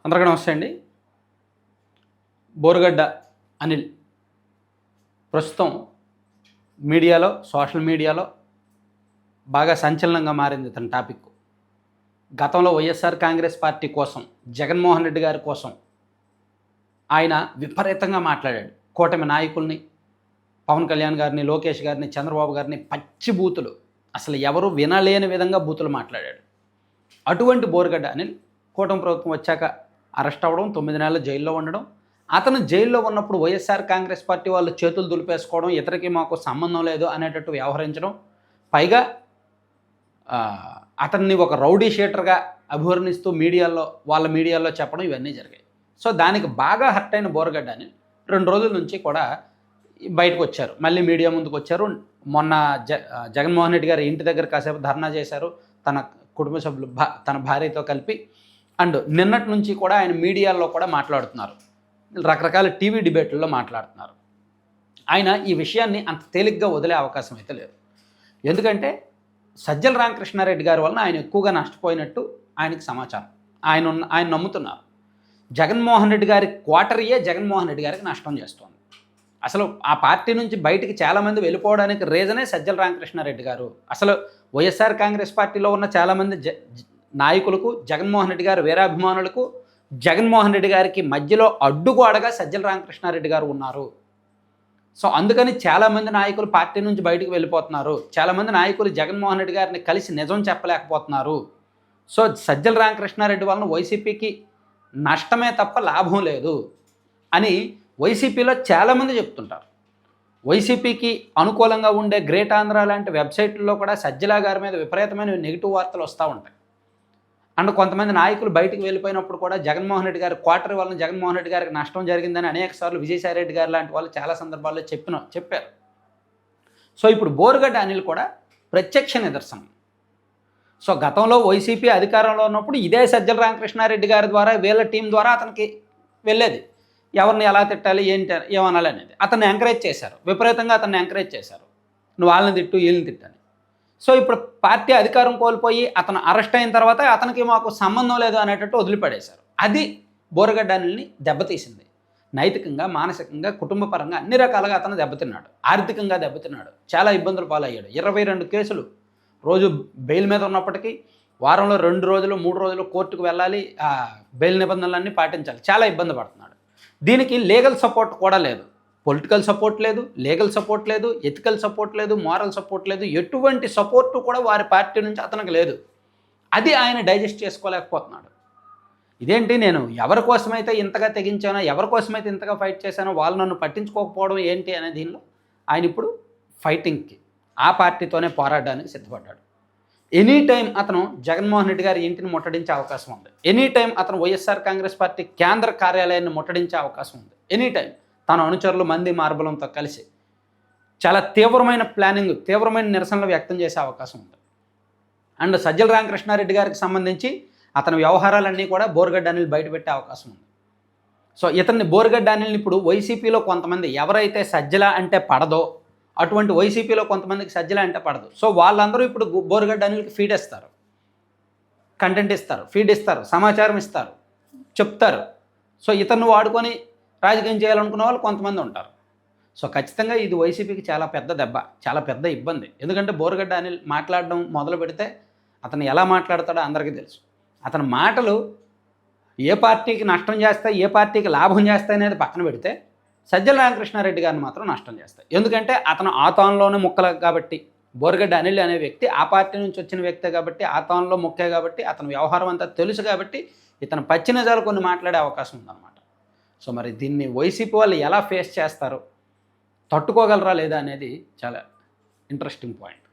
అందరికీ నమస్తే అండి. బోరుగడ్డ అనిల్ ప్రస్తుతం మీడియాలో, సోషల్ మీడియాలో బాగా సంచలనంగా మారింది ఇతని టాపిక్. గతంలో వైఎస్ఆర్ కాంగ్రెస్ పార్టీ కోసం, జగన్మోహన్ రెడ్డి గారి కోసం ఆయన విపరీతంగా మాట్లాడాడు. కూటమి నాయకుల్ని, పవన్ కళ్యాణ్ గారిని, లోకేష్ గారిని, చంద్రబాబు గారిని పచ్చి బూతులు, అసలు ఎవరు వినలేని విధంగా బూతులు మాట్లాడాడు. అటువంటి బోరుగడ్డ అనిల్ కూటమి ప్రభుత్వం వచ్చాక అరెస్ట్ అవ్వడం, 9 నెలలు జైల్లో ఉండడం, అతను జైల్లో ఉన్నప్పుడు వైఎస్ఆర్ కాంగ్రెస్ పార్టీ వాళ్ళు చేతులు దులిపేసుకోవడం, ఇతరికి మాకు సంబంధం లేదు అనేటట్టు వ్యవహరించడం, పైగా అతన్ని ఒక రౌడీ షీటర్గా అభివర్ణిస్తూ వాళ్ళ మీడియాలో చెప్పడం ఇవన్నీ జరిగాయి. సో దానికి బాగా హర్ట్ అయిన బోరుగడ్డ అని 2 రోజుల నుంచి కూడా బయటకు వచ్చారు, మళ్ళీ మీడియా ముందుకు వచ్చారు. మొన్న జగన్మోహన్ రెడ్డి గారి ఇంటి దగ్గర కాసేపు ధర్నా చేశారు తన కుటుంబ సభ్యులు, తన భార్యతో కలిపి. అండ్ నిన్నటి నుంచి కూడా ఆయన మీడియాలో కూడా మాట్లాడుతున్నారు, రకరకాల టీవీ డిబేట్లలో మాట్లాడుతున్నారు. ఆయన ఈ విషయాన్ని అంత తేలిగ్గా వదిలే అవకాశం అయితే లేదు. ఎందుకంటే సజ్జల రామకృష్ణారెడ్డి గారి వలన ఆయన ఎక్కువగా నష్టపోయినట్టు ఆయనకి సమాచారం. ఆయన నమ్ముతున్నారు. జగన్మోహన్ రెడ్డి గారి క్వార్టరీయే జగన్మోహన్ రెడ్డి గారికి నష్టం చేస్తోంది. అసలు ఆ పార్టీ నుంచి బయటికి చాలామంది వెళ్ళిపోవడానికి రీజనే సజ్జల రామకృష్ణారెడ్డి గారు. అసలు వైఎస్ఆర్ కాంగ్రెస్ పార్టీలో ఉన్న చాలామంది నాయకులకు, జగన్మోహన్ రెడ్డి గారి వీరాభిమానులకు, జగన్మోహన్ రెడ్డి గారికి మధ్యలో అడ్డుగోడగా సజ్జల రామకృష్ణారెడ్డి గారు ఉన్నారు. సో అందుకని చాలామంది నాయకులు పార్టీ నుంచి బయటకు వెళ్ళిపోతున్నారు. చాలామంది నాయకులు జగన్మోహన్ రెడ్డి గారిని కలిసి నిజం చెప్పలేకపోతున్నారు. సో సజ్జల రామకృష్ణారెడ్డి వలన వైసీపీకి నష్టమే తప్ప లాభం లేదు అని వైసీపీలో చాలామంది చెప్తుంటారు. వైసీపీకి అనుకూలంగా ఉండే గ్రేట్ ఆంధ్ర లాంటి వెబ్సైట్లలో కూడా సజ్జల గారి మీద విపరీతమైన నెగిటివ్ వార్తలు వస్తూ ఉంటాయి. అండ్ కొంతమంది నాయకులు బయటకు వెళ్ళిపోయినప్పుడు కూడా జగన్మోహన్ రెడ్డి గారి క్వార్టర్ వలన జగన్మోహన్ రెడ్డి గారికి నష్టం జరిగిందని అనేకసార్లు విజయసాయి రెడ్డి గారు లాంటి వాళ్ళు చాలా సందర్భాల్లో చెప్పారు. సో ఇప్పుడు బోరుగడ్డ అనిల్ కూడా ప్రత్యక్ష నిదర్శనం. సో గతంలో వైసీపీ అధికారంలో ఉన్నప్పుడు ఇదే సజ్జల రామకృష్ణారెడ్డి గారి ద్వారా, వీళ్ళ టీం ద్వారా అతనికి వెళ్ళేది. ఎవరిని ఎలా తిట్టాలి, ఏంటి, ఏమనాలి అనేది అతన్ని ఎంకరేజ్ చేశారు, విపరీతంగా అతన్ని ఎంకరేజ్ చేశారు. నువ్వు వాళ్ళని తిట్టు, వీళ్ళని తిట్టని. సో ఇప్పుడు పార్టీ అధికారం కోల్పోయి అతను అరెస్ట్ అయిన తర్వాత అతనికి మాకు సంబంధం లేదు అనేటట్టు వదిలిపడేశారు. అది బోరుగడ్డ అనిల్ని దెబ్బతీసింది. నైతికంగా, మానసికంగా, కుటుంబపరంగా అన్ని రకాలుగా అతను దెబ్బతిన్నాడు. ఆర్థికంగా దెబ్బతిన్నాడు. చాలా ఇబ్బందులు పాలయ్యాడు. 22 కేసులు రోజు బెయిల్ మీద ఉన్నప్పటికీ వారంలో 2 రోజులు 3 రోజులు కోర్టుకు వెళ్ళాలి, ఆ బెయిల్ నిబంధనలన్నీ పాటించాలి. చాలా ఇబ్బంది పడుతున్నాడు. దీనికి లీగల్ సపోర్ట్ కూడా లేదు. పొలిటికల్ సపోర్ట్ లేదు, లీగల్ సపోర్ట్ లేదు, ఎథికల్ సపోర్ట్ లేదు, మారల్ సపోర్ట్ లేదు. ఎటువంటి సపోర్టు కూడా వారి పార్టీ నుంచి అతనికి లేదు. అది ఆయన డైజెస్ట్ చేసుకోలేకపోతున్నాడు. ఇదేంటి, నేను ఎవరి కోసమైతే ఇంతగా తెగించానో, ఎవరి కోసమైతే ఇంతగా ఫైట్ చేశానో వాళ్ళు నన్ను పట్టించుకోకపోవడం ఏంటి అనే దీనిలో ఆయన ఇప్పుడు ఫైటింగ్కి, ఆ పార్టీతోనే పోరాడడానికి సిద్ధపడ్డాడు. ఎనీ టైం అతను జగన్మోహన్ రెడ్డి గారి ఇంటిని ముట్టడించే అవకాశం ఉంది. ఎనీ టైం అతను వైఎస్ఆర్ కాంగ్రెస్ పార్టీ కేంద్ర కార్యాలయాన్ని ముట్టడించే అవకాశం ఉంది. ఎనీ టైం తన అనుచరులు మంది మార్బలంతో కలిసి చాలా తీవ్రమైన ప్లానింగ్, తీవ్రమైన నిరసనలు వ్యక్తం చేసే అవకాశం ఉంది. అండ్ సజ్జల రామకృష్ణారెడ్డి గారికి సంబంధించి అతని వ్యవహారాలన్నీ కూడా బోరుగడ్డ అనిల్ బయటపెట్టే అవకాశం ఉంది. సో ఇతన్ని బోరుగడ్డ అనిల్ని ఇప్పుడు వైసీపీలో కొంతమంది, ఎవరైతే సజ్జల అంటే పడదో అటువంటి వైసీపీలో కొంతమందికి సజ్జల అంటే పడదు. సో వాళ్ళందరూ ఇప్పుడు బోరుగడ్డ అనిల్కి ఫీడ్ ఇస్తారు, కంటెంట్ ఇస్తారు, ఫీడ్ ఇస్తారు, సమాచారం ఇస్తారు, చెప్తారు. సో ఇతన్ని వాడుకొని రాజకీయం చేయాలనుకున్న వాళ్ళు కొంతమంది ఉంటారు. సో ఖచ్చితంగా ఇది వైసీపీకి చాలా పెద్ద దెబ్బ, చాలా పెద్ద ఇబ్బంది. ఎందుకంటే బోరుగడ్డ అనిల్ మాట్లాడడం మొదలు పెడితే అతను ఎలా మాట్లాడతాడో అందరికీ తెలుసు. అతని మాటలు ఏ పార్టీకి నష్టం చేస్తాయి, ఏ పార్టీకి లాభం చేస్తాయి అనేది పక్కన పెడితే సజ్జల రామకృష్ణారెడ్డి గారిని మాత్రం నష్టం చేస్తాయి. ఎందుకంటే అతను ఆ తానులోనే ముక్కలు కాబట్టి, బోరుగడ్డ అనిల్ అనే వ్యక్తి ఆ పార్టీ నుంచి వచ్చిన వ్యక్తే కాబట్టి, ఆ తానులో ముక్కే కాబట్టి, అతని వ్యవహారం అంతా తెలుసు కాబట్టి ఇతను పచ్చి నిజాలు కొన్ని మాట్లాడే అవకాశం ఉందన్నమాట. సో మరి దీన్ని వైసీపీ వాళ్ళు ఎలా ఫేస్ చేస్తారు, తట్టుకోగలరా లేదా అనేది చాలా ఇంట్రెస్టింగ్ పాయింట్.